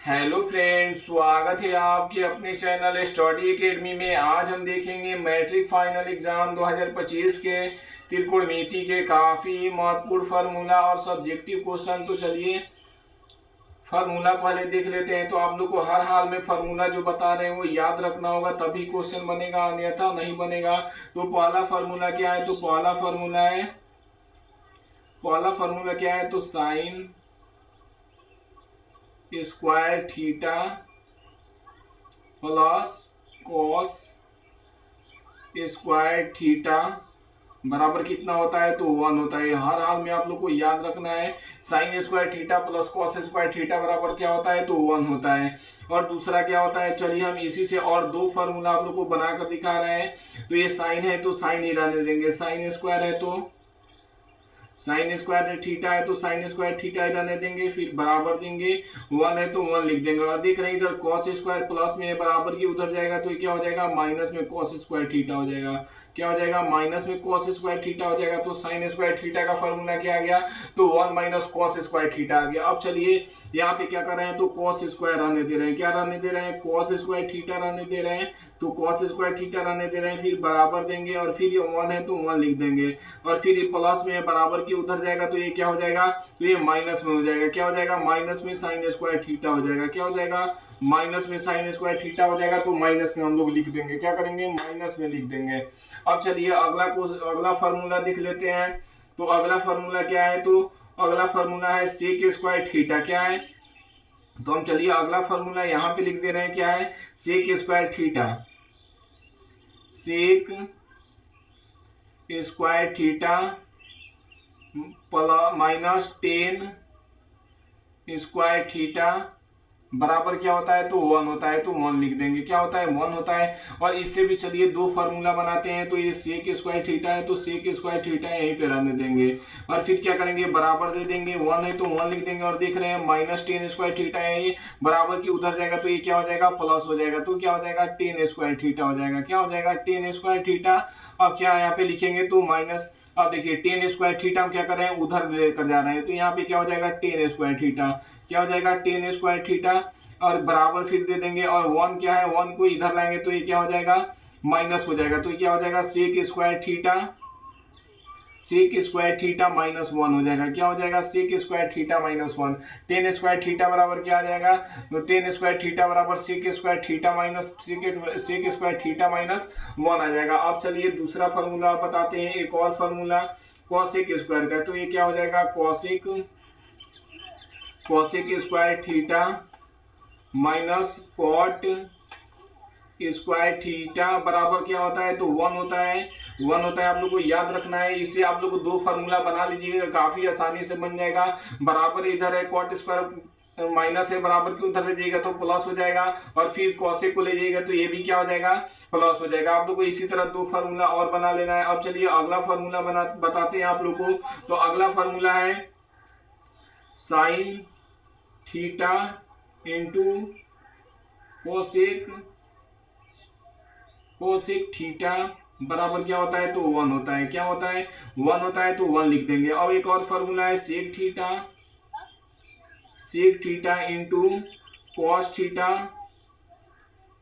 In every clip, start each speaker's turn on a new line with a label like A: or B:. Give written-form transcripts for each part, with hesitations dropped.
A: Hello friends, स्वागत है आपके अपने चैनल स्टडी एकेडमी में। आज हम देखेंगे मैट्रिक फाइनल एग्जाम 2025 के त्रिकोणमिति के काफ़ी महत्वपूर्ण फार्मूला और सब्जेक्टिव क्वेश्चन। तो चलिए फार्मूला पहले देख लेते हैं। तो आप लोग को हर हाल में फार्मूला जो बता रहे हैं वो याद रखना होगा, तभी क्वेश्चन बनेगा, अन्यथा नहीं बनेगा। तो पहला फार्मूला क्या है? तो पहला फार्मूला क्या है? तो sign square theta plus cos square theta बराबर कितना होता है? तो 1 होता है। हर हाल में आप लोग को याद रखना है। Sign square theta plus cos square theta बराबर क्या होता है? तो 1 होता है। और दूसरा क्या होता है? चलिए हम इसी से और दो फार्मूला आप लोग को बनाकर दिखा रहे हैं। तो ये साइन है तो साइन ही रहने देंगे, साइन स्क्वायर है तो साइन स्क्वायर थीटा है तो साइन स्क्वायर थीटा ही रहने देंगे, फिर बराबर देंगे। 1 है तो 1 लिख देंगे। और देख रहे हैं इधर कॉस स्क्वायर प्लस में बराबर की उधर जाएगा तो क्या हो जाएगा? माइनस में कॉस स्क्वायर थीटा हो जाएगा। क्या हो जाएगा? माइनस में कॉस स्क्वायर थीटा हो जाएगा। तो साइन स्क्वायर थीटा का फॉर्मूला क्या आ गया? तो 1 माइनस कॉस स्क्वायर थीटा आ गया। अब चलिए यहाँ पे क्या कर रहे हैं? तो कॉस स्क्वायर रहने दे रहे हैं। क्या रहने दे रहे हैं? कॉस स्क्वायर थीटा रहने दे रहे हैं। तो कॉस स्क्वायर थीटा रहने दे रहे हैं, फिर बराबर देंगे और फिर ये 1 है तो 1 लिख देंगे। और फिर ये प्लस में बराबर के उधर जाएगा तो ये क्या हो जाएगा? तो ये माइनस में हो जाएगा। क्या हो जाएगा? माइनस में साइन स्क्वायर थीटा हो जाएगा। क्या हो जाएगा? माइनस में साइन स्क्वायर थीटा हो जाएगा। तो माइनस में हम लोग लिख देंगे। क्या करेंगे? माइनस में लिख देंगे। अब चलिए अगला फार्मूला देख लेते हैं। तो अगला फार्मूला क्या है? तो अगला फार्मूला है सेक स्क्वायर थीटा। क्या है? तो हम चलिए अगला फार्मूला यहाँ पे लिख दे रहे हैं। क्या है? Sec square theta, sec square theta plus minus tan square theta बराबर क्या होता है? तो 1 होता है। तो 1 लिख देंगे। क्या होता है? 1 होता है। और इससे भी चलिए दो फार्मूला बनाते हैं। तो ये सेक स्क्वायर थीटा है तो सेक स्क्वायर थीटा यहीं पे रहने देंगे। और फिर क्या करेंगे? बराबर दे देंगे। 1 है तो 1 लिख देंगे। और देख रहे हैं माइनस टेन स्क्वायर थीटा है, ये बराबर की उधर जाएगा तो ये क्या हो जाएगा? प्लस हो जाएगा। तो क्या हो जाएगा? टेन स्क्वायर थीटा हो जाएगा। क्या हो जाएगा? Ten square theta. अब क्या यहाँ पे लिखेंगे? तो माइनस, अब देखिए टेन स्क्वायर थीटा हम क्या कर रहे हैं? उधर लेकर जा रहे हैं। तो यहाँ पे क्या हो जाएगा? Ten square theta. क्या हो जाएगा? Ten square theta. और बराबर फिर दे देंगे। और 1 क्या है? 1 को इधर लाएंगे तो ये क्या हो जाएगा? माइनस हो जाएगा। तो ये क्या हो जाएगा? Sec square theta, sec square theta minus 1 हो जाएगा। क्या हो जाएगा? Sec square theta minus 1। Tan square theta बराबर क्या आ जाएगा? तो टेन स्क्वायर थीटा बराबर sec square theta minus sec square theta minus 1 आ जाएगा। अब चलिए दूसरा फार्मूला बताते हैं। एक और फार्मूला कॉसेक स्क्वायर का। तो ये क्या हो जाएगा? Cosec square theta minus cot square theta बराबर क्या होता है? तो 1 होता है। 1 होता है। आप लोग को याद रखना है। इससे आप लोग को दो फार्मूला बना लीजिएगा, काफी आसानी से बन जाएगा। बराबर इधर है, कॉट स्क्वायर माइनस है, बराबर के उधर ले जाइएगा तो प्लस हो जाएगा। और फिर कॉसेक को ले जाइएगा तो ये भी क्या हो जाएगा? प्लस हो जाएगा। आप लोग को इसी तरह दो फार्मूला और बना लेना है। अब चलिए अगला फार्मूला बताते हैं आप लोग को। तो अगला फार्मूला है sign theta into cosec theta बराबर क्या होता है? तो 1 होता है। क्या होता है? 1 होता है तो 1 लिख देंगे। अब एक और फार्मूला है sec theta into cos theta,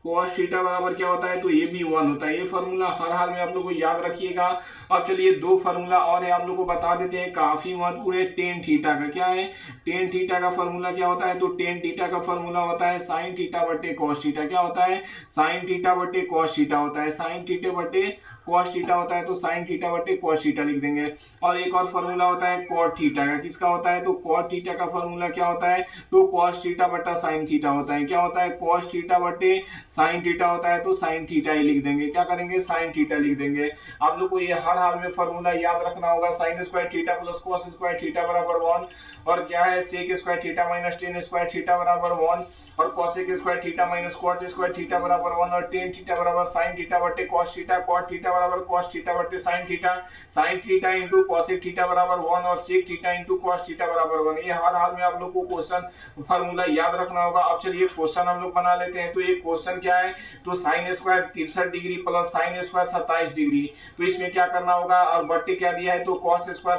A: cos theta बराबर क्या होता है? तो ये भी 1 होता है। ये फार्मूला हर हाल में आप लोग को याद रखिएगा। अब चलिए दो फार्मूला और है, आप लोग को बता देते हैं, काफी महत्वपूर्ण है। टेन थीटा का। क्या है? टेन थीटा का फार्मूला क्या होता है? तो टेन थीटा का फार्मूला होता है साइन थीटा बटे कॉस थीटा। क्या होता है? साइन थीटा बटे कॉस थीटा होता है। साइन थीटा बटे कॉस थीटा होता है तो साइन थीटा बटे कॉस थीटा लिख देंगे। और एक और फार्मूला होता है कॉट थीटा का। किसका होता है? तो कॉट थीटा का फार्मूला क्या होता है? तो कॉस थीटा बटा साइन थीटा होता है। क्या होता है? कॉस थीटा बटे साइन थीटा होता है तो साइन थीटा ही लिख देंगे। क्या करेंगे? साइन थीटा लिख देंगे। आप लोग को ये हर हाल में फार्मूला याद रखना होगा। Sine square theta plus cos square theta बराबर 1। और क्या है? Sec square theta minus tan square theta बराबर 1। और cosec square theta minus cot square theta बराबर 1। और टेन थीटा बराबर साइन थीटा बटे cos theta, cot theta theta बराबर कॉस थीटा बटे sine theta, sine theta into cosec theta बराबर 1 और sec theta into cos theta बराबर 1। ये हर हाल में आप लोग को क्वेश्चन फार्मूला याद रखना होगा। अब चलिए क्वेश्चन हम लोग बना लेते हैं। तो ये क्वेश्चन क्या है, तो sine square 63 degree plus sine square 27 degree, तो इसमें क्या करना होगा, और बट्टे क्या दिया है, तो cos square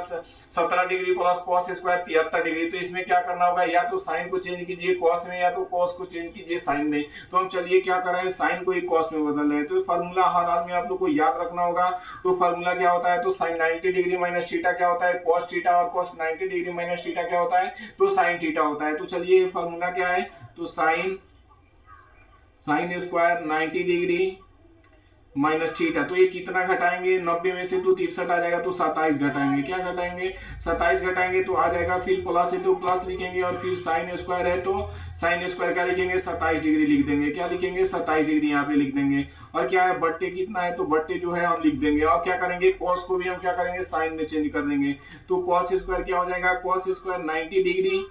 A: 17 degree plus cos square 73 degree, तो इसमें क्या करना होगा, या तो साइन को चेंज कीजिए कॉस में, या तो कॉस को चेंज कीजिए साइन में। तो हम चलिए क्या कर रहे हैं, साइन को ही कॉस में बदल रहे हैं। तो फार्मूला हर हाल में आप लोग को याद रखना होगा। तो फार्मूला क्या होता है, तो साइन 90 डिग्री माइनस थीटा क्या होता है, कॉस थीटा, और कॉस 90 डिग्री माइनस थीटा क्या होता है, तो साइन थीटा होता है। तो चलिए फार्मूला क्या है, तो sine square 90 degree minus theta, तो ये कितना घटाएंगे, 90 में से तो 63 आ जाएगा, तो 27 घटाएंगे, क्या घटाएंगे, 27 घटाएंगे तो आ जाएगा, फिर प्लस है तो प्लस लिखेंगे, और फिर साइन स्क्वायर है तो साइन स्क्वायर क्या लिखेंगे, 27 डिग्री लिख देंगे, क्या लिखेंगे, 27 डिग्री यहाँ पे लिख देंगे। और क्या है, बट्टे कितना है, तो बट्टे जो है हम लिख देंगे। और क्या करेंगे, कॉस को भी हम क्या करेंगे, साइन में चेंज कर देंगे। तो कॉस स्क्वायर क्या हो जाएगा, cos square 90 degree,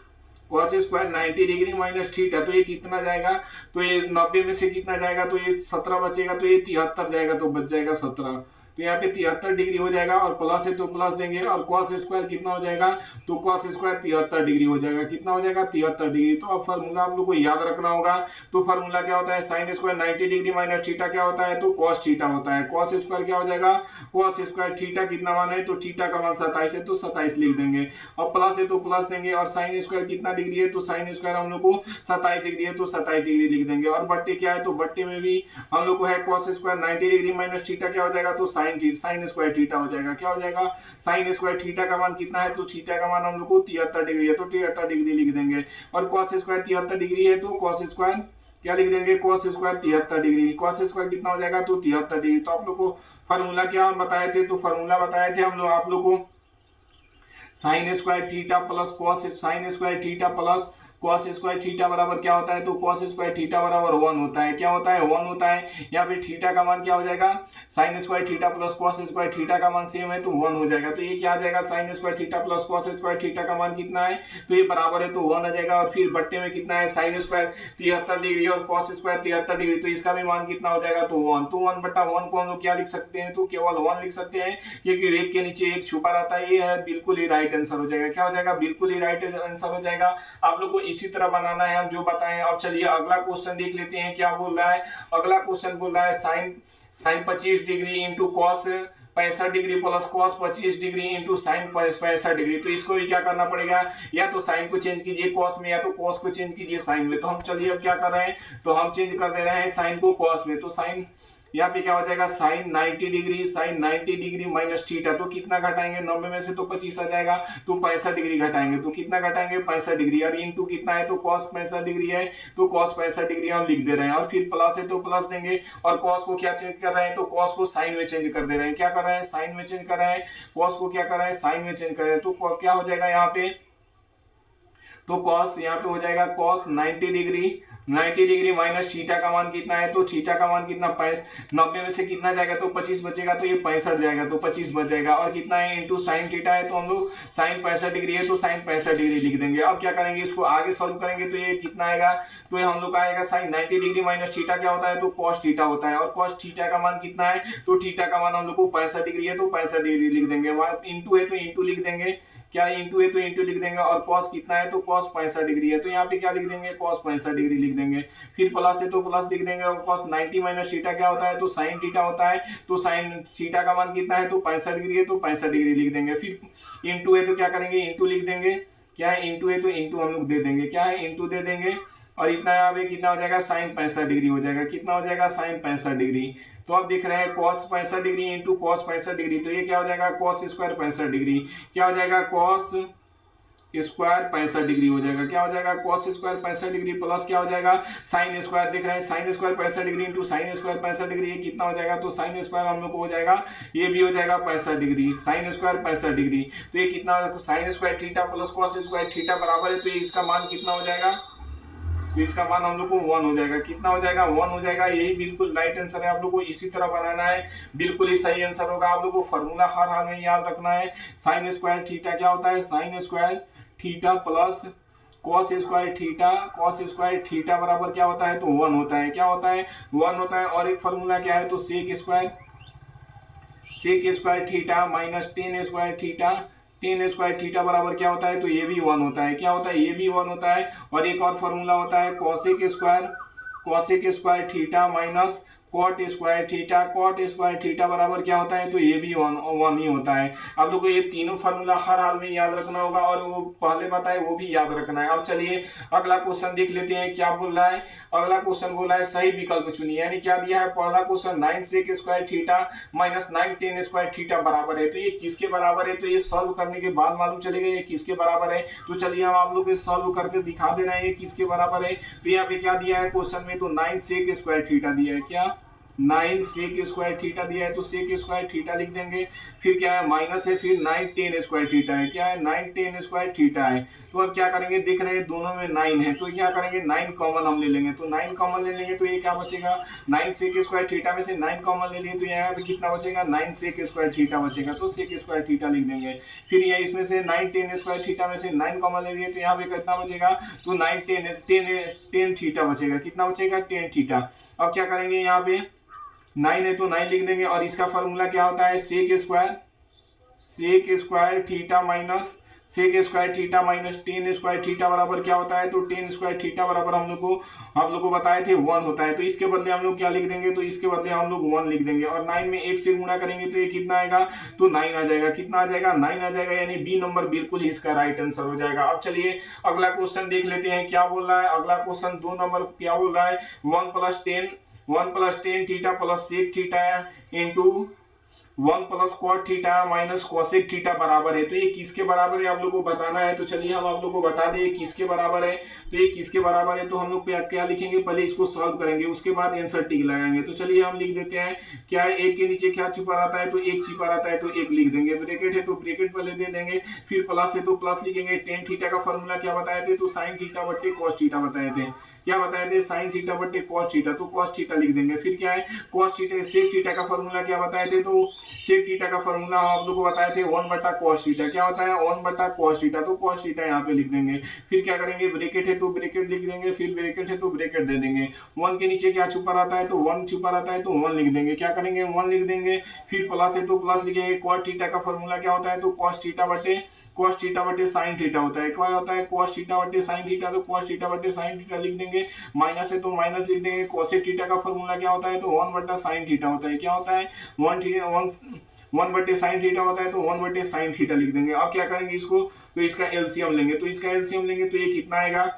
A: cos square 90 degree minus theta, तो ये कितना जाएगा, तो ये 90 में से कितना जाएगा, तो ये 17 बचेगा, तो ये 73 जाएगा, तो बच जाएगा 17। तो यहाँ पे 73 डिग्री हो जाएगा, और प्लस है तो प्लस देंगे, और कॉस स्क्वायर कितना हो जाएगा, तो कॉस स्क्वायर 73 डिग्री हो जाएगा, कितना हो जाएगा, 73 डिग्री। तो अब फार्मूला आप लोग को याद रखना होगा। तो फार्मूला क्या होता है, sine square 90 degree minus theta क्या होता है, तो कॉस थीटा होता है। कॉस स्क्वायर क्या हो जाएगा, कॉस स्क्वायर थीटा कितना मान है, तो थीटा का मान 27 है, तो 27 लिख देंगे, और प्लस है तो प्लस देंगे, और साइन स्क्वायर कितना डिग्री है, तो साइन स्क्वायर हम लोग को 27 डिग्री है, तो 27 डिग्री लिख देंगे। और बट्टे क्या है, तो बट्टे में भी हम लोग को है cos square 90 degree minus theta क्या हो जाएगा, तो साइन स्क्वायर थीटा हो जाएगा, क्या हो जाएगा, साइन स्क्वायर थीटा का मान कितना है, तो थीटा का मान हम लोग को 73 डिग्री है, तो 73 डिग्री लिख देंगे। और कॉस स्क्वायर 73 डिग्री है, तो कॉस स्क्वायर क्या लिख देंगे, cos square 73 degree, cos square कितना हो जाएगा, तो 73 डिग्री। तो आप लोग को फार्मूला क्या हम बताए थे, तो फार्मूला बताए थे हम लोग आप लोग को sign square theta plus cos, sign square theta plus cos square theta बराबर क्या होता है, तो कॉस स्क्वायर थीटा बराबर 1 होता है, क्या होता है, 1 होता है। यहाँ पे थीटा का मान क्या हो जाएगा, sign square theta plus cos square theta का मान सेम है, तो 1 हो जाएगा। तो ये क्या आ जाएगा, sign square theta plus cos square theta का मान कितना है, तो ये बराबर है, तो 1 आ जाएगा। और फिर बट्टे में कितना है, साइन स्क्वायर 73 डिग्री और कॉस स्क्वायर 73 डिग्री, तो इसका भी मान कितना हो जाएगा, तो 1। तो 1 बटा 1 को हम लोग क्या लिख सकते हैं, तो केवल 1 लिख सकते हैं, क्योंकि एक के नीचे एक छुपा रहता है। ये है बिल्कुल ही राइट आंसर हो जाएगा, क्या हो जाएगा, बिल्कुल ही राइट आंसर हो जाएगा। आप लोग को इसी तरह बनाना हम जो बताएं। अब चलिए अगला क्वेश्चन देख लेते हैं, क्या बोल रहा है। अगला क्वेश्चन बोल रहा है sine 25 degree into cos 65 degree plus cos 25 degree into sine 65 degree. तो इसको भी क्या करना पड़ेगा, या तो साइन को चेंज कीजिए कॉस में, या तो कॉस को चेंज कीजिए साइन में। तो हम चलिए अब क्या कर रहे हैं, तो हम चेंज कर दे रहे हैं साइन को कॉस में। तो साइन यहाँ पे क्या हो जाएगा, साइन 90 डिग्री माइनस थीटा, तो कितना घटाएंगे, 90 में से तो 25 आ जाएगा, तो 65 डिग्री घटाएंगे, तो कितना घटाएंगे, 65 डिग्री। और इंटू कितना है, तो कॉस 65 डिग्री है, तो कॉस 65 डिग्री हम लिख दे रहे हैं। और फिर प्लस है तो प्लस देंगे, और कॉस को क्या चेंज कर रहे हैं, तो कॉस को साइन में चेंज कर दे रहे हैं। क्या कर रहे हैं, साइन में चेंज कर रहे हैं, कॉस को क्या कर रहे हैं, साइन में चेंज कर रहे हैं। तो क्या हो जाएगा यहाँ पे, तो कॉस यहाँ पे हो जाएगा कॉस 90 डिग्री माइनस थीटा का मान कितना है, तो थीटा का मान कितना, 90 में से कितना जाएगा, तो 25 बचेगा, तो ये 65 जाएगा, तो 25 बच जाएगा। और कितना है, इंटू साइन थीटा है, तो हम लोग साइन 65 डिग्री है, तो साइन 65 डिग्री लिख देंगे। अब क्या करेंगे, इसको आगे सॉल्व करेंगे, तो ये कितना आएगा, तो ये हम लोग का आएगा साइन 90 डिग्री माइनस थीटा क्या होता है, तो कॉस थीटा होता है। और कॉस थीटा का मान कितना है, तो थीटा का मान हम लोग को 65 डिग्री है, तो 65 डिग्री लिख देंगे। इंटू है तो इंटू लिख देंगे, क्या इंटू है तो इंटू लिख देंगे। और कॉस कितना है, तो कॉस 65 डिग्री है, तो यहाँ पे क्या लिख देंगे, कॉस 65 डिग्री लिख देंगे। फिर प्लस है तो प्लस लिख देंगे। और कॉस 90 माइनस थीटा क्या होता है, तो साइन थीटा होता है, तो साइन थीटा का मान कितना है, तो 65 डिग्री है, तो 65 डिग्री लिख देंगे। फिर इंटू है तो क्या करेंगे, इंटू लिख देंगे, क्या है, इंटू है तो इंटू हम लोग दे देंगे, क्या है, इंटू दे देंगे। और इतना यहाँ पे कितना हो जाएगा, साइन 65 डिग्री हो जाएगा, कितना हो जाएगा, साइन 65 डिग्री। तो आप देख रहे हैं cos 65 degree into cos 65 degree, तो ये क्या हो जाएगा, कॉस स्क्वायर 65 डिग्री, क्या हो जाएगा, कॉस स्क्वायर 65 डिग्री हो जाएगा, क्या हो जाएगा, कॉस स्क्वायर 65 डिग्री प्लस क्या हो जाएगा, साइन स्क्वायर, देख रहे हैं sine square 65 degree into sine square 65 degree, ये कितना हो जाएगा, तो साइन स्क्वायर हम लोग को हो जाएगा, ये भी हो जाएगा 65 डिग्री, साइन स्क्वायर 65 डिग्री। तो ये कितना, sign square theta plus cos square theta बराबर है, तो इसका मान कितना हो जाएगा, तो इसका मान हम लोग को 1 हो जाएगा, कितना हो जाएगा, 1 हो जाएगा। यही बिल्कुल राइट आंसर है, आप लोग को इसी तरह बनाना है, बिल्कुल ही सही आंसर होगा। आप लोग को फॉर्मूला हर हाल में याद रखना है। साइन स्क्वायर थीटा क्या होता है, sign square theta plus cos square theta बराबर क्या होता है, तो 1 होता है, क्या होता है, 1 होता है। और एक फॉर्मूला क्या है, तो sec square sec square theta minus tan square theta, tan square theta बराबर क्या होता है, तो ये भी 1 होता है। क्या होता है, ये भी 1 होता है। और एक और फॉर्मूला होता है cosec square theta minus cot square theta, cot square theta बराबर क्या होता है, तो ये भी वन ही होता है। आप लोग को ये तीनों फार्मूला हर हाल में याद रखना होगा और वो पहले बताए वो भी याद रखना है। अब चलिए अगला क्वेश्चन देख लेते हैं क्या बोल रहा है। अगला क्वेश्चन बोला है सही विकल्प चुनिए, यानी क्या दिया है पहला question 9 sec square theta minus 9 tan square theta बराबर है। तो ये किसके बराबर है, तो ये सॉल्व करने के बाद मालूम चलेगा ये किसके बराबर है। तो चलिए हम आप लोग को सॉल्व करके दिखा दे रहे हैं ये किसके बराबर है। तो यहाँ पे क्या दिया है क्वेश्चन में, तो 9 सेक स्क्वायर थीटा दिया है। क्या 9 सेक स्क्वायर थीटा दिया है, तो सेक स्क्वायर थीटा लिख देंगे। फिर क्या है माइनस है, फिर 9 टेन स्क्वायर थीटा है। क्या है 9 टेन स्क्वायर थीटा है। तो अब क्या करेंगे, देख रहे हैं दोनों में 9 है, तो क्या करेंगे 9 कॉमन हम ले लेंगे। तो 9 कॉमन ले लेंगे तो ये क्या बचेगा, 9 सेक स्क्वायर थीटा में से 9 कॉमन ले लिए तो यहाँ पे कितना बचेगा, 9 सेक स्क्वायर थीटा बचेगा। तो सेक स्क्वायर थीटा लिख देंगे। फिर ये इसमें से 9 टेन स्क्वायर थीटा में से 9 कॉमन ले लिए तो यहाँ पे कितना बचेगा, तो 9 टेन थीटा बचेगा। कितना बचेगा, 10 थीटा। अब क्या करेंगे, यहाँ पे 9 है तो 9 लिख देंगे। और इसका फॉर्मूला क्या होता है, sec square theta minus sec square theta minus tan square theta बराबर क्या होता है, तो टेन स्क्वायर थीटा बराबर हम लोग को बताए थे 1 होता है। तो इसके बदले हम लोग क्या लिख देंगे, तो इसके बदले हम लोग 1 लिख देंगे। और 9 में 1 से गुणा करेंगे तो ये कितना आएगा, तो 9 आ जाएगा। कितना आ जाएगा, 9 आ जाएगा, यानी बी नंबर बिल्कुल ही इसका राइट आंसर हो जाएगा। अब चलिए अगला क्वेश्चन देख लेते हैं क्या बोल रहा है। अगला क्वेश्चन 2 नंबर क्या बोल रहा है, 1 plus tan theta plus sec theta into 1 plus cot theta minus cosec theta बराबर है। तो ये किसके बराबर है आप लोग को बताना है। तो चलिए हम आप लोग को बता दें किसके बराबर है। तो ये किसके बराबर है, तो हम लोग क्या लिखेंगे, पहले इसको सॉल्व करेंगे उसके बाद आंसर टिक लगाएंगे। तो चलिए हम लिख देते हैं क्या है, एक के नीचे क्या छिपा रहता है, तो एक छिपा रहता है तो एक लिख देंगे। ब्रैकेट है तो ब्रैकेट पहले दे देंगे, फिर प्लस है तो प्लस लिखेंगे। टेन थीटा का फॉर्मूला क्या बताए थे, तो साइन थीटा बट्टे कॉस थीटा बताए थे। क्या बताए थे, साइन थीटा बट्टे कॉस थीटा, तो कॉस थीटा लिख देंगे। फिर क्या है कॉस थीटा, सेक थीटा का फॉर्मूला क्या बताए थे, तो सेक थीटा का फॉर्मूला आप लोग को बताए थे 1 बटा कॉस थीटा। क्या होता है 1 बटा कॉस थीटा, तो कॉस थीटा यहाँ पे लिख देंगे। फिर क्या करेंगे, ब्रैकेट है तो ब्रैकेट लिख देंगे, फिर ब्रैकेट है तो ब्रैकेट दे देंगे। 1 के नीचे क्या छुपा रहता है, तो 1 छुपा रहता है तो 1 लिख देंगे। क्या करेंगे 1 लिख देंगे। फिर प्लस है तो प्लस लिखेंगे। कॉस थीटा का फॉर्मूला क्या होता है, तो कॉस थीटा बटे साइन थीटा होता है। क्या होता है कॉस थीटा बटे साइन थीटा, तो कॉस थीटा बटे साइन थीटा लिख देंगे। माइनस है तो माइनस लिख देंगे। कोसेक थीटा का फॉर्मूला क्या होता है, तो 1 बटा साइन थीटा होता है। क्या होता है 1 बटे साइन थीटा होता है, तो 1 बटे साइन थीटा लिख देंगे। अब क्या करेंगे इसको, तो इसका एलसीएम लेंगे। तो इसका एलसीएम लेंगे तो ये कितना आएगा,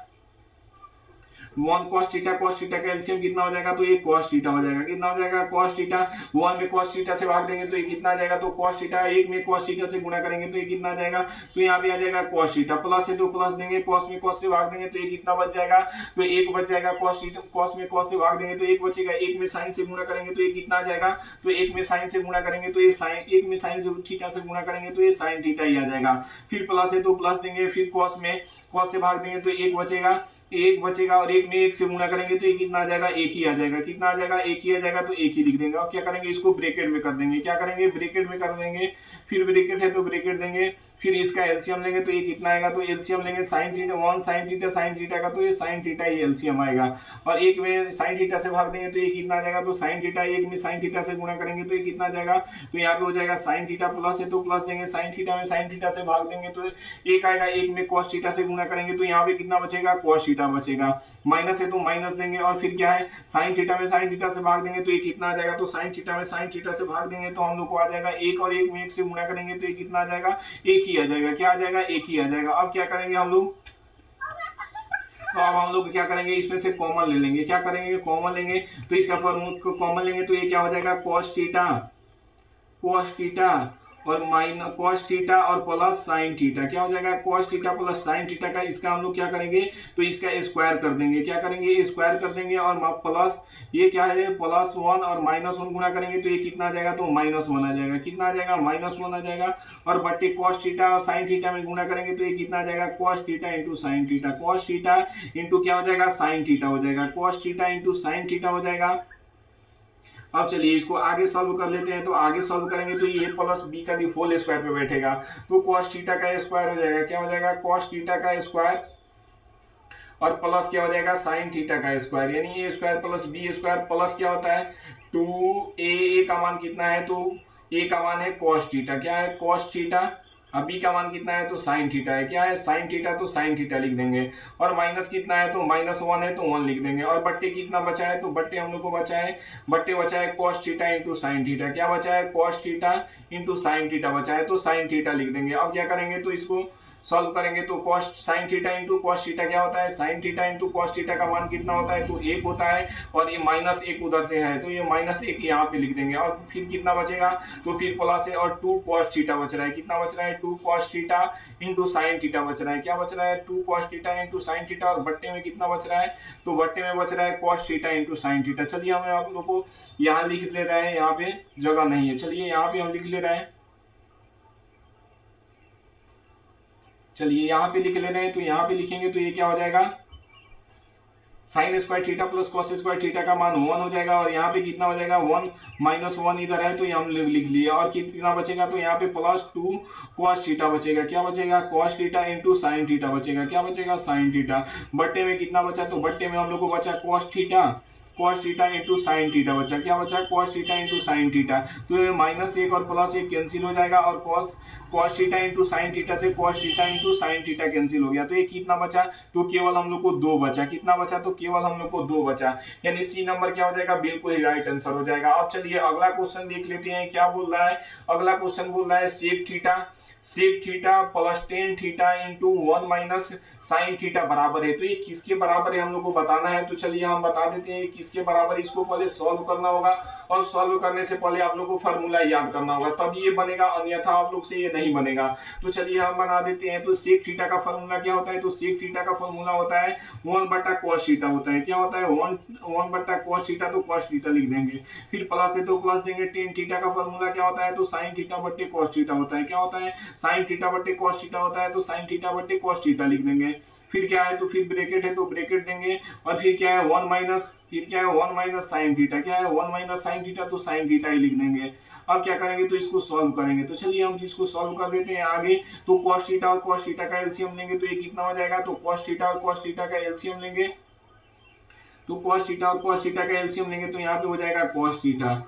A: 1 cos थीटा का एलसीएम कितना हो जाएगा, तो ये cos थीटा हो जाएगा। कितना हो जाएगा cos थीटा, 1 में cos थीटा से भाग देंगे तो ये कितना आ जाएगा, तो cos थीटा 1 में cos थीटा से गुणा करेंगे तो ये कितना आ जाएगा, तो यहाँ पे आ जाएगा cos थीटा। प्लस है तो प्लस देंगे, cos में cos से भाग देंगे तो ये कितना बच जाएगा, तो 1 बच जाएगा। cos में cos से भाग देंगे तो 1 बचेगा। 1 में sin से गुणा करेंगे तो ये कितना आ जाएगा, तो 1 में sin से गुणा करेंगे तो ये sin, 1 में sin से थीटा से गुणा करेंगे तो ये sin थीटा ही आ जाएगा। फिर प्लस है तो प्लस देंगे, फिर cos में cos से भाग देंगे तो 1 बचेगा और 1 में 1 से गुणा करेंगे तो ये कितना आ जाएगा, 1 ही आ जाएगा। कितना आ जाएगा, 1 ही आ जाएगा, तो 1 ही लिख देंगे। अब क्या करेंगे, इसको ब्रैकेट में कर देंगे। क्या करेंगे, ब्रैकेट में कर देंगे। फिर ब्रैकेट है तो ब्रैकेट देंगे, फिर इसका एलसीएम लेंगे तो ये कितना आएगा, तो एलसीएम लेंगे साइन थीटा 1 साइन थीटा का, तो ये साइन थीटा ही एलसीएम आएगा। और 1 में साइन थीटा से भाग देंगे तो ये कितना आ जाएगा, तो साइन थीटा 1 में साइन थीटा से गुणा करेंगे तो ये कितना आ जाएगा, तो यहाँ पे हो जाएगा साइन थीटा। प्लस है तो प्लस देंगे, साइन थीटा में साइन थीटा से भाग देंगे तो 1 आएगा। 1 में cos थीटा से गुणा करेंगे तो यहाँ पे कितना बचेगा, cos थीटा बचेगा। माइनस है तो माइनस देंगे, और फिर क्या है साइन थीटा में साइन थीटा से भाग देंगे तो ये कितना आ जाएगा, तो साइन थीटा में साइन थीटा से भाग देंगे तो हम लोग को आ जाएगा 1, और 1 में 1 से गुणा करेंगे तो ये कितना आ जाएगा, 1 ही आ जाएगा। क्या आ जाएगा, 1 ही आ जाएगा। अब क्या करेंगे हम लोग, तो अब हम लोग क्या करेंगे, इसमें से कॉमन ले लेंगे। क्या करेंगे, कॉमन लेंगे। तो इसका फॉर्मूला कॉमन लेंगे तो ये क्या हो जाएगा, cos थीटा और माइनस cos थीटा और प्लस साइन थीटा। क्या हो जाएगा, cos theta plus sine theta का, इसका हम लोग क्या करेंगे, तो इसका स्क्वायर कर देंगे। क्या करेंगे, स्क्वायर कर देंगे। और प्लस ये क्या है, +1 और -1 गुणा करेंगे तो ये कितना आ जाएगा, तो -1 आ जाएगा। कितना आ जाएगा, -1 आ जाएगा। और बट्टे cos थीटा और साइन थीटा में गुणा करेंगे तो ये कितना आ जाएगा, cos theta into sine theta. cos theta into क्या हो जाएगा, साइन थीटा हो जाएगा। cos theta into sine theta हो जाएगा। अब चलिए इसको आगे सॉल्व कर लेते हैं। तो आगे सॉल्व करेंगे तो ये प्लस बी का होल स्क्वायर पे बैठेगा, तो cos थीटा का स्क्वायर हो जाएगा। क्या हो जाएगा, cos थीटा का स्क्वायर और प्लस क्या हो जाएगा, साइन थीटा का स्क्वायर, यानी A square plus B square plus क्या होता है 2a का मान कितना है, तो ए का मान है कॉस थीटा, क्या है कॉस थीटा, अब बी का मान कितना है तो साइन थीटा है, क्या है साइन थीटा, तो साइन थीटा लिख देंगे। और माइनस कितना है तो -1 है तो 1 लिख देंगे। और बट्टे कितना बचा है तो बट्टे हम लोग को बट्टे बचा है cos theta into sine theta, क्या बचा है cos theta into sine theta बचा है, तो साइन थीटा लिख देंगे। अब क्या करेंगे तो इसको सॉल्व करेंगे तो cos sine theta into cos theta क्या होता है, sign theta into cos theta का मान कितना होता है तो 1 होता है, और ये -1 उधर से है तो ये -1 यहाँ पे लिख देंगे। और फिर कितना बचेगा तो फिर प्लस है और 2 कॉस थीटा बच रहा है, कितना बच रहा है 2 cos theta into sine theta बच रहा है, क्या बच रहा है 2 cos theta into sine theta. और बट्टे में कितना बच रहा है तो बट्टे में बच रहा है cos theta into sine theta. चलिए हमें आप लोग को यहाँ लिख ले रहे हैं, यहाँ पे जगह नहीं है, चलिए यहाँ पे हम लिख ले रहे हैं, चलिए यहाँ पे लिख ले रहे हैं। तो यहाँ पे लिखेंगे तो ये क्या हो जाएगा sign square theta plus cos square theta का मान 1 हो जाएगा। और यहाँ पे कितना हो जाएगा 1 -1 इधर है तो ये हम लिख लिए। और कितना बचेगा तो यहाँ पे +2 कॉस थीटा बचेगा, क्या बचेगा cos theta into sine theta बचेगा, क्या बचेगा साइन थीटा। बट्टे में कितना बचा तो बट्टे में हम लोग को बचा cos theta into sine theta बचा, क्या बचा cos theta into sine theta. तो ये -1 और +1 कैंसिल हो जाएगा, और cos theta into sine theta से cos theta into sine theta cancel हो गया। तो ये कितना बचा तो केवल हम लोग को 2 बचा, कितना बचा तो केवल हम लोग को 2 बचा, यानी सी नंबर क्या हो जाएगा बिल्कुल ही राइट आंसर हो जाएगा। अब चलिए अगला क्वेश्चन देख लेते हैं क्या बोल रहा है। अगला क्वेश्चन बोल रहा है sec theta plus tan theta into 1 - sine theta बराबर है। तो ये किसके बराबर है हम लोग को बताना है। तो चलिए हम बता देते हैं किसके बराबर, इसको पहले सॉल्व करना होगा, और सॉल्व करने से पहले आप लोग को फार्मूला याद करना होगा, तब ये बनेगा, अन्यथा आप लोग से ये नहीं बनेगा। तो चलिए हम बना देते हैं। तो सेक थीटा का फार्मूला क्या होता है तो सेक थीटा का फार्मूला होता है 1/cos थीटा होता है, क्या होता है 1/cos थीटा, तो cos थीटा लिख देंगे। फिर प्लस है तो प्लस देंगे। टेन थीटा का फार्मूला क्या होता है तो साइन थीटा बट्टे cos थीटा होता है, क्या होता है साइन थीटा बट्टे cos थीटा होता है, तो साइन थीटा बट्टे cos थीटा लिख देंगे। फिर क्या है तो फिर ब्रैकेट है तो ब्रैकेट देंगे। और फिर क्या है 1 - साइन थीटा, क्या है 1 - साइन थीटा, तो साइन थीटा ही लिख देंगे। अब क्या करेंगे तो इसको सॉल्व करेंगे। तो चलिए हम इसको सॉल्व कर देते हैं आगे। तो cos थीटा और cos थीटा का एलसीएम लेंगे तो ये कितना हो जाएगा तो cos थीटा और cos थीटा का एलसीएम लेंगे, तो cos थीटा और cos थीटा का एलसीएम लेंगे तो यहाँ पे हो जाएगा cos थीटा,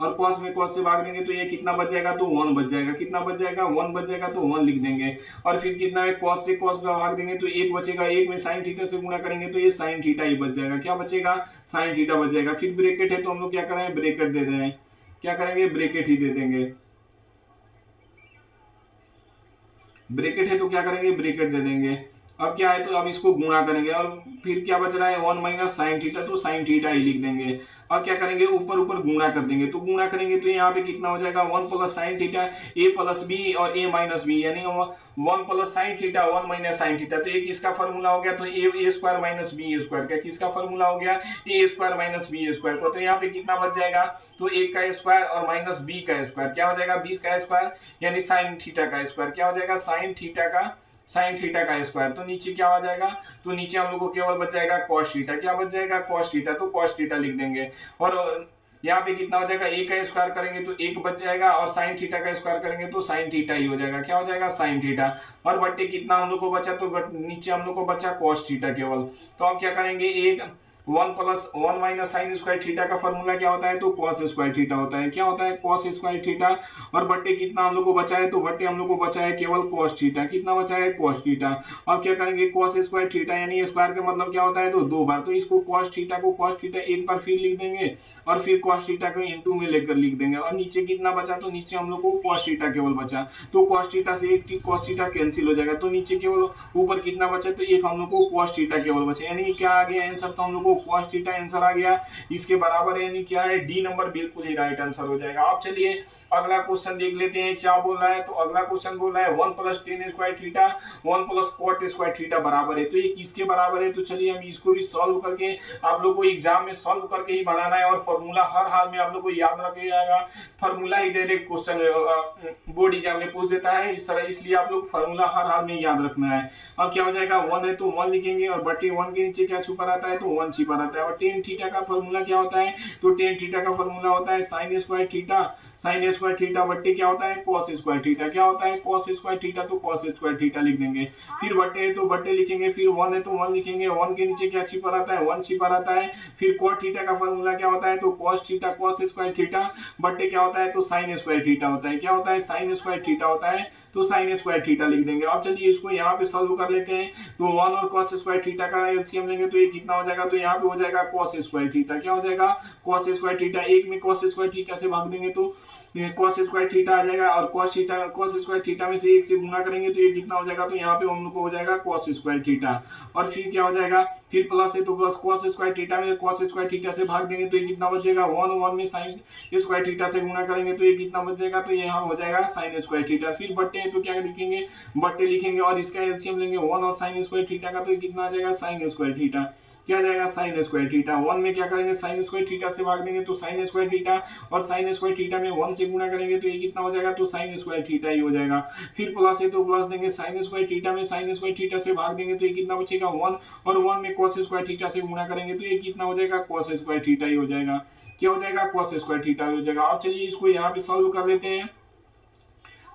A: और cos में cos से भाग देंगे तो ये कितना बच जाएगा तो 1 बच जाएगा, कितना बच जाएगा 1 बच जाएगा, तो 1 लिख देंगे। और फिर कितना है cos से cos में भाग देंगे तो 1 बचेगा, 1 में साइन थीटा से गुणा करेंगे तो ये साइन थीटा ही बच जाएगा, क्या बचेगा साइन थीटा बच जाएगा। फिर ब्रैकेट है तो हम लोग क्या करेंगे ब्रैकेट दे दें, क्या करेंगे ब्रैकेट ही दे देंगे, ब्रैकेट है तो क्या करेंगे ब्रैकेट दे देंगे। अब क्या है तो अब इसको गुणा करेंगे, और फिर क्या बच रहा है 1 - साइन थीटा, तो साइन थीटा ही लिख देंगे। अब क्या करेंगे ऊपर ऊपर गुणा कर देंगे, तो गुणा करेंगे तो यहाँ पे कितना हो जाएगा 1 + साइन थीटा a + b और a - b, यानी 1 + साइन थीटा 1 - साइन थीटा। तो ये किसका फॉर्मूला हो गया तो a² - b² का किसका फॉर्मूला हो गया a² - b² को। तो यहाँ पे कितना बच जाएगा तो a का स्क्वायर और -b का स्क्वायर, क्या हो जाएगा 20 का स्क्वायर, यानी साइन थीटा का स्क्वायर, क्या हो जाएगा साइन थीटा का स्क्वायर। तो नीचे क्या आ जाएगा तो नीचे हम लोग को केवल बच जाएगा cos थीटा, क्या बच जाएगा cos थीटा, तो cos थीटा लिख देंगे। और यहाँ पे कितना हो जाएगा a का स्क्वायर करेंगे तो 1 बच जाएगा, और साइन थीटा का स्क्वायर करेंगे तो साइन थीटा ही हो जाएगा, क्या हो जाएगा साइन थीटा। और बट्टे कितना हम लोग को बचा तो नीचे हम लोग को बचा cos थीटा केवल। तो अब क्या करेंगे 1 साइन स्क्वायर थीटा का फॉर्मूला क्या होता है तो cos स्क्वायर थीटा होता है, क्या होता है cos स्क्वायर थीटा। और बट्टे कितना हम लोग को बचा है तो बट्टे हम लोग को बचा है केवल cos थीटा, कितना बचा है cos थीटा। अब क्या करेंगे cos स्क्वायर थीटा, यानी स्क्वायर का मतलब क्या होता है तो 2 बार, तो इसको cos थीटा एक बार फिर लिख देंगे, और फिर cos थीटा को इंटू में लेकर लिख देंगे। और नीचे कितना बचा तो नीचे हम लोग को cos थीटा केवल बचा, तो cos थीटा से एक cos थीटा कैंसिल हो जाएगा, तो नीचे केवल ऊपर कितना बचा तो एक हम लोग को cos थीटा केवल बचा, यानी क्या आ गया आंसर तो हम लोग को cos थीटा आंसर आ गया इसके बराबर है, यानी क्या है डी नंबर बिल्कुल ही राइट आंसर हो जाएगा। अब चलिए अगला क्वेश्चन देख लेते हैं क्या बोल रहा है। तो अगला क्वेश्चन बोल रहा है 1 + tan square theta 1 + cot square theta बराबर है। तो ये किसके बराबर है तो चलिए हम इसको भी सॉल्व करके आप लोग को एग्जाम में सॉल्व करके ही बनाना है, और फॉर्मूला हर हाल में आप लोग को याद रखिएगा। फॉर्मूला ही डायरेक्ट क्वेश्चन बोर्ड एग्जाम में पूछ देता है इस तरह, इसलिए आप लोग फॉर्मूला हर हाल में याद रखना है। अब क्या हो जाएगा 1 है तो 1 लिखेंगे, और बटे 1 के नीचे क्या छुपा रहता है तो 1 छिपा रहता है। और टेन थीटा का फॉर्मूला क्या होता है, तो टेन थीटा का फॉर्मूला होता है sign square theta, sign square theta बट्टे क्या होता है, कॉस स्क्वायर थीटा। क्या होता है, कॉस स्क्वायर थीटा, तो कॉस स्क्वायर थीटा लिख देंगे। फिर बट्टे है तो बट्टे लिखेंगे, फिर वन है तो वन लिखेंगे, वन के नीचे क्या छिपा रहता है, वन छिपा रहता है। फिर कॉट थीटा का फॉर्मूला क्या होता है, तो cos theta cos square theta बट्टे क्या होता है, तो साइन स्क्वायर थीटा होता है। क्या होता है, साइन स्क्वायर थीटा होता है, तो साइन स्क्वायर थीटा लिख देंगे। अब चलिए इसको यहाँ पे सॉल्व कर लेते हैं। तो वन और कॉस स्क्वायर थीटा का एलसीएम लेंगे तो ये कितना हो जाएगा, तो यहाँ पे हो जाएगा कॉस स्क्वायर थीटा। क्या हो जाएगा, कॉस स्क्वायर थीटा। एक में कॉस स्क्वायर थीटा से भाग देंगे तो कॉस स्क्वायर थीटा आ जाएगा, और कॉस स्क्वायर थीटा में से एक से गुना करेंगे तो ये कितना हो जाएगा, तो यहाँ पे हम लोग को हो जाएगा कॉस स्क्वायर थीटा। और फिर क्या हो जाएगा, फिर प्लस है तो प्लस कॉस स्क्वायर थीटा में कॉस स्क्वायर थीटा से भाग देंगे तो ये कितना बचेगा, वन वन में साइन स्क्वायर थीटा से गुना करेंगे तो ये कितना बचेगा, तो यहाँ हो जाएगा साइन स्क्वायर थीटा। फिर बट्टे है तो क्या लिखेंगे, बट्टे लिखेंगे, और इसका एलसीएम लेंगे वन और साइन स्क्वायर थीटा का, तो ये कितना आ जाएगा, साइन स्क्वायर थीटा। क्या जाएगा, साइन स्क्वायर थीटा। वन में क्या करेंगे, साइन स्क्वायर थीटा से भाग देंगे तो साइन स्क्वायर थीटा, और साइन स्क्वायर थीटा में वन से गुना करेंगे तो ये कितना हो जाएगा, तो साइन स्क्वायर थीटा ही हो जाएगा। फिर प्लस है तो प्लस देंगे, साइन स्क्वायर थीटा में साइन स्क्वायर थीटा से भाग देंगे तो ये कितना बचेगा, वन, और वन में कॉस स्क्वायर थीटा से गुना करेंगे तो ये कितना हो जाएगा, कॉस स्क्वायर थीटा ही हो जाएगा। क्या हो जाएगा, कॉस स्क्वायर थीटा हो जाएगा। अब चलिए इसको यहाँ पे सॉल्व कर लेते हैं।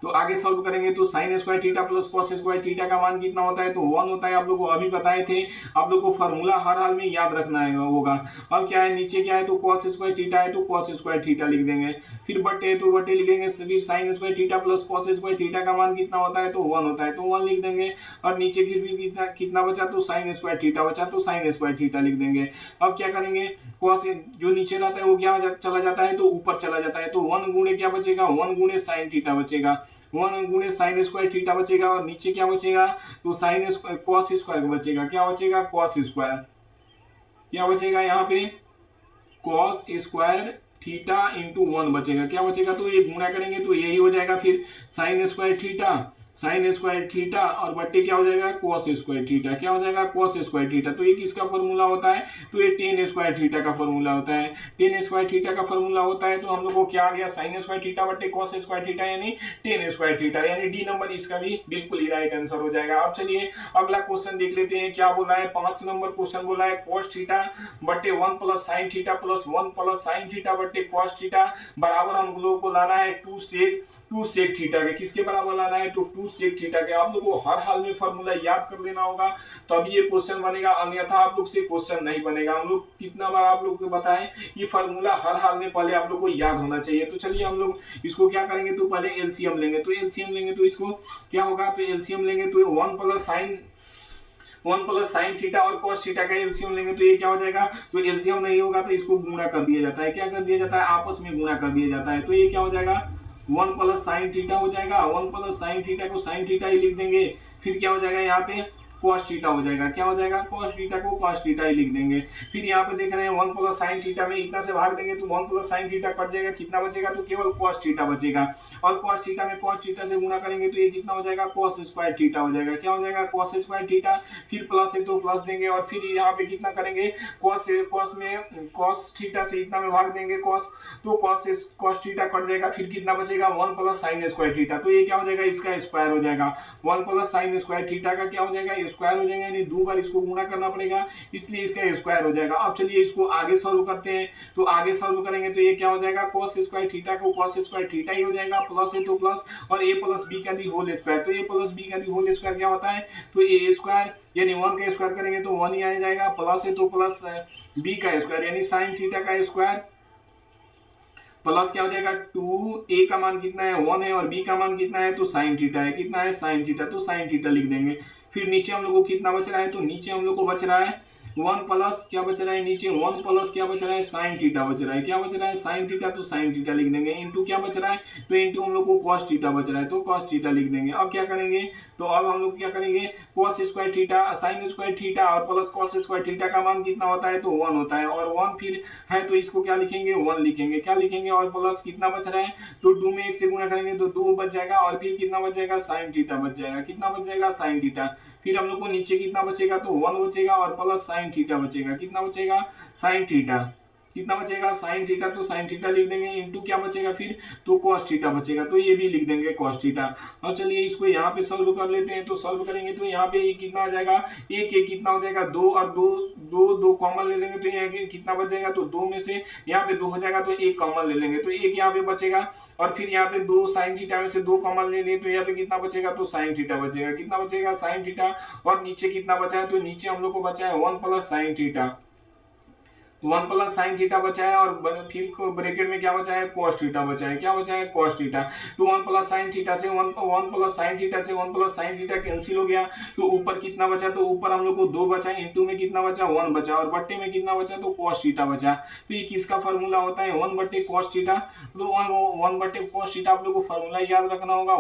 A: तो आगे सॉल्व करेंगे तो sign square theta plus cos square theta का मान कितना होता है, तो वन होता है। आप लोग को अभी बताए थे, आप लोग को फॉर्मूला हर हाल में याद रखना होगा। अब क्या है, नीचे क्या है, तो कॉस स्क्वायर थीटा है तो कॉस स्क्वायर थीटा लिख देंगे। फिर बट्टे है तो बट्टे लिखेंगे। फिर sign square theta plus cos square theta का मान कितना होता है, तो वन होता है, तो वन लिख देंगे। और नीचे फिर कितना बचा, तो साइन स्क्वायर थीटा बचा, तो साइन स्क्वायर थीटा लिख देंगे। अब क्या करेंगे, कॉस जो नीचे रहता है वो क्या चला जाता है, तो ऊपर चला जाता है, तो वन गुणे क्या बचेगा, वन गुणे साइन थीटा बचेगा, वन गुणे साइन स्क्वायर थीटा बचेगा। और नीचे क्या बचेगा, तो साइन स्क्वायर कॉस स्क्वायर बचेगा। क्या बचेगा, कॉस स्क्वायर। क्या बचेगा यहाँ पे, cos square theta into one बचेगा। क्या बचेगा, तो ये गुणा करेंगे तो यही हो जाएगा। फिर sign square theta, sign square theta, और बट्टे क्या हो जाएगा, कॉस स्क्वायर थीटा। क्या हो जाएगा, कॉस स्क्वायर थीटा। तो ये किसका फॉर्मूला होता है, तो ये टेन स्क्वायर थीटा का फॉर्मूला होता है। टेन स्क्वायर थीटा का फॉर्मूला होता है, तो हम लोग को क्या आ गया, साइन स्क्वायर थीटा बट्टे कॉस स्क्वायर थीटा यानी टेन स्क्वायर थीटा, यानी डी नंबर इसका भी बिल्कुल ही राइट आंसर हो जाएगा। अब चलिए अगला क्वेश्चन देख लेते हैं। क्या बोला है, 5 नंबर क्वेश्चन बोला है, कॉस थीटा बट्टे one plus sine theta plus one plus sine theta बट्टे कॉस थीटा बराबर हम लोगों को लाना है टू सेक थीटा के। किसके बराबर लाना है, तो टू सेक थीटा के। आप लोग को हर हाल में फॉर्मूला याद कर लेना होगा, तभी ये क्वेश्चन बनेगा, अन्यथा आप लोग से क्वेश्चन नहीं बनेगा। हम लोग कितना बार आप लोग को बताएं, ये फॉर्मूला हर हाल में पहले आप लोग को याद होना चाहिए। तो चलिए हम लोग इसको क्या करेंगे, तो पहले एलसीएम लेंगे। तो एलसीएम लेंगे तो इसको क्या होगा, तो एलसीएम लेंगे तो वन प्लस साइन थीटा और कॉस थीटा का एलसीएम लेंगे तो ये क्या हो जाएगा, तो एलसीएम नहीं होगा तो इसको गुणा कर दिया जाता है। क्या कर दिया जाता है, आपस में गुणा कर दिया जाता है। तो ये क्या हो जाएगा, वन प्लस साइन थीटा हो जाएगा। वन प्लस साइन थीटा को साइन थीटा ही लिख देंगे। फिर क्या हो जाएगा, यहाँ पे कॉस थीटा हो जाएगा। क्या हो जाएगा, कॉस थीटा को कॉस थीटा ही लिख देंगे। फिर यहाँ पे देख रहे हैं वन प्लस साइन थीटा में इतना से भाग देंगे तो one plus sine theta cut जाएगा, कितना बचेगा, तो केवल कॉस थीटा बचेगा। और कॉस थीटा में कॉस थीटा से गुणा करेंगे तो ये कितना हो जाएगा, कॉस स्क्वायर थीटा हो जाएगा। क्या हो जाएगा, कॉस स्क्वायर थीटा। फिर प्लस है तो प्लस देंगे, और फिर यहाँ पे कितना करेंगे, कॉस में कॉस थीटा से इतना में भाग देंगे कॉस, तो कॉस थीटा कट जाएगा। फिर कितना बचेगा, one plus sign square theta. तो ये क्या हो जाएगा, इसका स्क्वायर हो जाएगा। One plus sign square theta का क्या हो जाएगा, स्क्वायर हो जाएगा, दो बार इसको गुणा करना पड़ेगा, इसलिए इसका स्क्वायर हो जाएगा। अब चलिए इसको आगे सॉल्व करते हैं। तो आगे सॉल्व करेंगे तो ये क्या हो जाएगा, cos स्क्वायर थीटा को cos स्क्वायर थीटा ही हो जाएगा, प्लस है तो प्लस, और a प्लस बी का दी होल स्क्वायर। तो a प्लस बी का दी होल स्क्वायर क्या होता है, तो a स्क्वायर यानी वन का स्क्वायर करेंगे तो वन ही आ जाएगा, प्लस है तो प्लस b का स्क्वायर यानी साइन थीटा का स्क्वायर, प्लस क्या हो जाएगा, टू ए का मान कितना है, वन है, और बी का मान कितना है, तो साइन थीटा है। कितना है, साइन थीटा, तो साइन थीटा लिख देंगे। फिर नीचे हम लोग को कितना बच रहा है, तो नीचे हम लोग को बच रहा है वन प्लस क्या बच रहा है, नीचे वन प्लस क्या बच रहा है, साइन थीटा बच रहा है। क्या बच रहा है, साइन थीटा, तो साइन थीटा लिख देंगे। इंटू क्या बच रहा है, तो इंटू हम लोग को कॉस थीटा बच रहा है, तो कॉस थीटा लिख देंगे। अब क्या करेंगे, तो अब हम लोग क्या करेंगे, cos square theta sine square theta और प्लस कॉस स्क्वायर थीटा का मान कितना होता है, तो वन होता है, और वन फिर है तो इसको क्या लिखेंगे, वन लिखेंगे। क्या लिखेंगे, और प्लस कितना बच रहा है, तो टू में एक से गुणा करेंगे तो टू बच जाएगा, और फिर कितना बच जाएगा, साइन थीटा बच जाएगा। कितना बच जाएगा, साइन थीटा। फिर हम लोग को नीचे कितना बचेगा, तो वन बचेगा, और प्लस साइन थीटा बचेगा। कितना बचेगा, साइन थीटा। कितना बचेगा साइन थीटा, तो साइन थीटा लिख देंगे, इंटू क्या बचेगा फिर, तो कॉस थीटा बचेगा, तो ये भी लिख देंगे कॉस थीटा। और चलिए इसको यहाँ पे सॉल्व कर लेते हैं। तो सॉल्व करेंगे तो यहाँ पे कितना आ जाएगा, एक कितना हो जाएगा, दो, और दो कॉमन ले लेंगे तो यहाँ कितना बच जाएगा, तो दो में से यहाँ पे दो हो जाएगा तो एक कॉमन ले लेंगे तो एक यहाँ पे बचेगा, और फिर यहाँ पे दो साइन थीटा में से दो कॉमन ले लिए तो यहाँ पे कितना बचेगा, तो साइन थीटा बचेगा, कितना बचेगा साइन थीटा। और नीचे कितना बचा है, तो नीचे हम लोग को बचा है 1 plus sine theta, 1 plus sine theta बचा है, और फिर ब्रैकेट में क्या बचा है, कॉस थीटा बचा है, क्या बचा है, कॉस थीटा। तो 1 प्लस साइन थीटा से 1 प्लस साइन थीटा से 1 प्लस साइन थीटा कैंसिल हो गया, तो ऊपर कितना बचा, तो ऊपर हम लोग को 2 बचा, इंटू में कितना बचा 1 बचा, और बट्टे में कितना बचा, तो कॉस थीटा बचा। तो ये किसका फार्मूला होता है, 1 बट्टे कॉस थीटा। तो 1 बट्टे कॉस थीटा आप लोग को फार्मूला याद रखना होगा।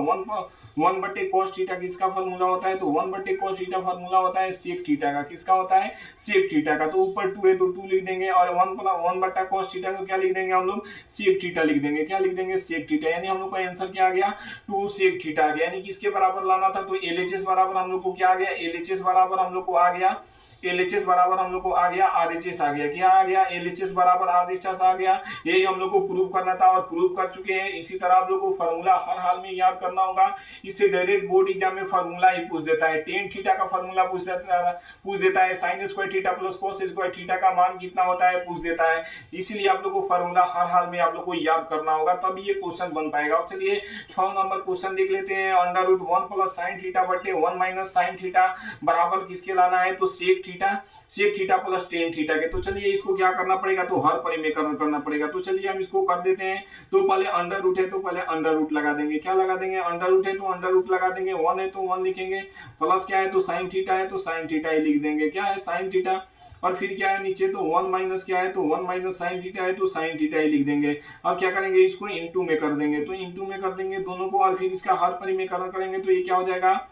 A: 1 बट्टे कॉस थीटा किसका फार्मूला होता है, तो 1 बट्टे कॉस थीटा फार्मूला होता है सेक थीटा का, किसका होता है, सेक थीटा का। तो ऊपर 2 है तो 2 लिख देंगे, और 1 बट्टा कॉस थीटा को क्या लिख देंगे हम लोग, सेक थीटा लिख देंगे, क्या लिख देंगे, सेक थीटा। यानी हम लोग का आंसर क्या आ गया, 2 सेक थीटा आ गया। यानी किसके बराबर लाना था, तो एलएचएस बराबर हम लोग को क्या आ गया, एलएचएस बराबर हम लोग को आ गया, एलएचएस बराबर हम लोग को आ गया आरएचएस आ गया, क्या आ गया, एलएचएस बराबर आरएचएस आ गया। यही हम लोग को प्रूव करना था और प्रूव कर चुके हैं। इसी तरह आप लोग को फार्मूला हर हाल में याद करना होगा। इससे डायरेक्ट बोर्ड एग्जाम में फार्मूला ही पूछ देता है। टेन थीटा का फार्मूला पूछ देता है, sign square theta plus cos square theta का मान कितना होता है पूछ देता है। इसीलिए आप लोग को फार्मूला हर हाल में आप लोग को याद करना होगा, तब ये क्वेश्चन बन पाएगा। चलिए 6 नंबर क्वेश्चन देख लेते हैं। Under root 1 plus sine theta बटे 1 माइनस साइन थीटा बराबर किसके लाना है, तो sec theta plus tan theta के। तो चलिए इसको क्या करना पड़ेगा, तो हर परिमेयकरण करना पड़ेगा। तो चलिए हम इसको कर देते हैं। तो पहले अंडर रूट है तो पहले अंडर रूट लगा देंगे, क्या लगा देंगे, अंडर रूट है तो अंडर रूट लगा देंगे, 1 है तो 1 लिखेंगे, प्लस क्या है तो साइन थीटा है तो साइन थीटा ही लिख देंगे, क्या है साइन थीटा। और फिर क्या है नीचे, तो 1 माइनस क्या है, तो 1 माइनस साइन थीटा है तो साइन थीटा ही लिख देंगे। अब क्या करेंगे, इसको इंटू में कर देंगे, तो इंटू में कर देंगे दोनों को, और फिर इसका हर परिमेयकरण करेंगे तो ये क्या हो जाएगा,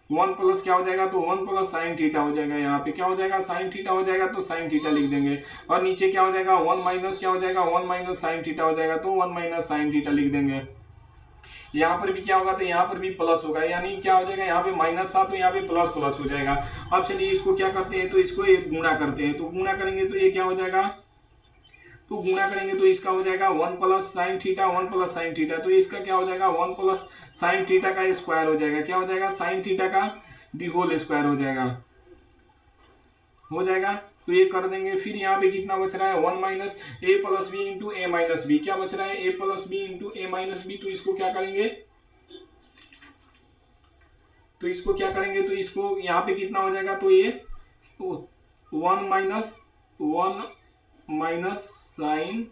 A: 1 प्लस क्या हो जाएगा, तो 1 प्लस साइन थीटा हो जाएगा। यहाँ पे क्या हो जाएगा, साइन थीटा हो जाएगा तो साइन थीटा लिख देंगे। और नीचे क्या हो जाएगा, 1 माइनस क्या हो जाएगा, 1 माइनस साइन थीटा हो जाएगा तो 1 माइनस साइन थीटा लिख देंगे। यहाँ पर भी क्या होगा, तो यहाँ पर भी प्लस होगा, यानी क्या हो जाएगा, यहाँ पे माइनस था तो यहाँ पे प्लस प्लस हो जाएगा। अब चलिए इसको क्या करते हैं, तो इसको गुणा करते हैं। तो गुणा करेंगे तो ये क्या हो जाएगा, तो गुणा करेंगे तो इसका हो जाएगा 1 plus sine theta, 1 plus sine theta. तो इसका क्या हो जाएगा, 1 प्लस साइन थीटा का स्क्वायर हो जाएगा, क्या हो जाएगा, साइन थीटा का दी होल स्क्वायर हो जाएगा। तो ये कर देंगे। फिर यहाँ पे कितना बच रहा है, 1 माइनस ए प्लस बी इंटू ए माइनस बी, क्या बच रहा है, ए प्लस बी इंटू ए माइनस बी। तो इसको क्या करेंगे, तो इसको यहाँ पे कितना हो जाएगा, तो ये 1 माइनस साइन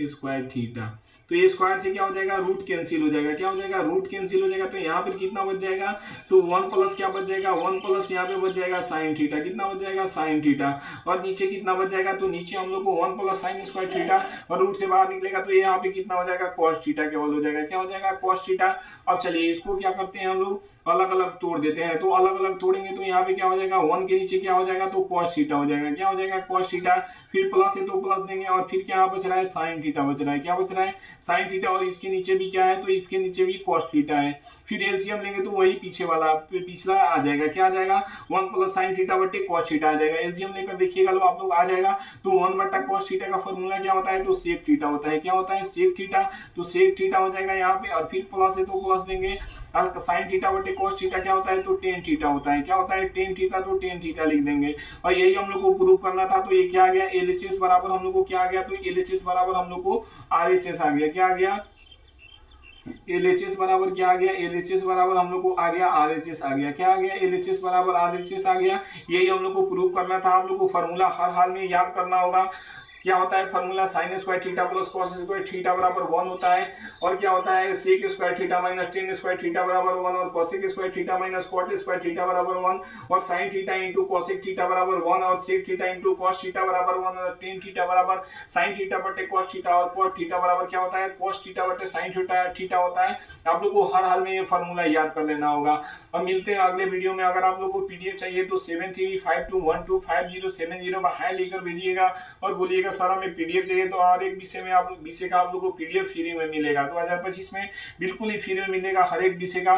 A: स्क्वायर थीटा। तो ये स्क्वायर से क्या हो जाएगा, रूट कैंसिल हो जाएगा, क्या हो जाएगा, रूट कैंसिल हो जाएगा। तो यहाँ पर कितना बच जाएगा, तो 1 प्लस क्या बच जाएगा, 1 प्लस यहाँ पे बच जाएगा साइन थीटा, कितना बच जाएगा, साइन थीटा। और नीचे कितना बच जाएगा, तो नीचे हम लोग को 1 प्लस साइन स्क्वायर थीटा, और रूट से बाहर निकलेगा तो यहाँ पे कितना हो जाएगा, कॉस थीटा केवल हो जाएगा, क्या हो जाएगा, कॉस थीटा। अब चलिए इसको क्या करते हैं हम लोग, अलग अलग तोड़ देते हैं। तो अलग अलग तोड़ेंगे तो यहाँ पे क्या हो जाएगा, 1 के नीचे क्या हो जाएगा, तो कॉस थीटा हो जाएगा, क्या हो जाएगा, कॉस थीटा। फिर प्लस है तो प्लस देंगे, और फिर क्या बच रहा है, साइन थीटा बच रहा है, क्या बच रहा है, साइन थीटा। और इसके नीचे भी क्या है, तो इसके नीचे भी कॉस थीटा है। फिर एलसीएम लेंगे तो वही पीछे वाला पिछला आ जाएगा, क्या आ जाएगा, 1 प्लस साइन थीटा बटे कॉस थीटा आ जाएगा। एलसीएम लेकर देखिएगा लो आप लोग आ जाएगा। तो 1 बटा कॉस थीटा का फॉर्मूला क्या होता है, तो सेक थीटा होता है, क्या होता है, सेक थीटा। तो सेक थीटा हो जाएगा यहाँ पे, और फिर प्लस है तो प्लस देंगे। साइन थीटा बटे कॉस थीटा क्या होता है, तो टेन थीटा होता है, क्या होता है, टेन थीटा। तो टेन थीटा लिख देंगे। और यही हम लोग को प्रूव करना था। तो ये क्या आ गया, एलएचएस बराबर हम लोग को क्या आ गया, तो एलएचएस बराबर हम लोग को आरएचएस आ गया, क्या आ गया, एलएचएस बराबर क्या आ गया, एलएचएस बराबर हम लोग को आ गया आरएचएस आ गया, क्या आ गया, एलएचएस बराबर आरएचएस आ गया। यही हम लोग को प्रूव करना था। आप लोग को फॉर्मूला हर हाल में याद करना होगा। क्या होता है formula, sine square theta plus cos square theta बराबर 1 होता है। और क्या होता है, sec square theta minus tan square theta बराबर 1, और cosec square theta minus cot square theta बराबर 1, और sine theta into cosec theta बराबर 1, और sec theta into cos theta बराबर 1, और टेन थीटा बराबर साइन थीटा बटे कॉस थीटा, और कॉट थीटा बराबर क्या होता है, कॉस थीटा बटे साइन थीटा होता है। आप लोग को हर हाल में ये फॉर्मूला याद कर लेना होगा। अब मिलते हैं अगले वीडियो में। अगर आप लोग को पीडीएफ चाहिए तो 7352125070 पर हाई लेकर भेजिएगा और बोलिएगा सर हमें पीडीएफ चाहिए। तो हर एक विषय में विषय का आप लोग को पीडीएफ फ्री में मिलेगा। 2025 में बिल्कुल ही फ्री में मिलेगा हर एक विषय का।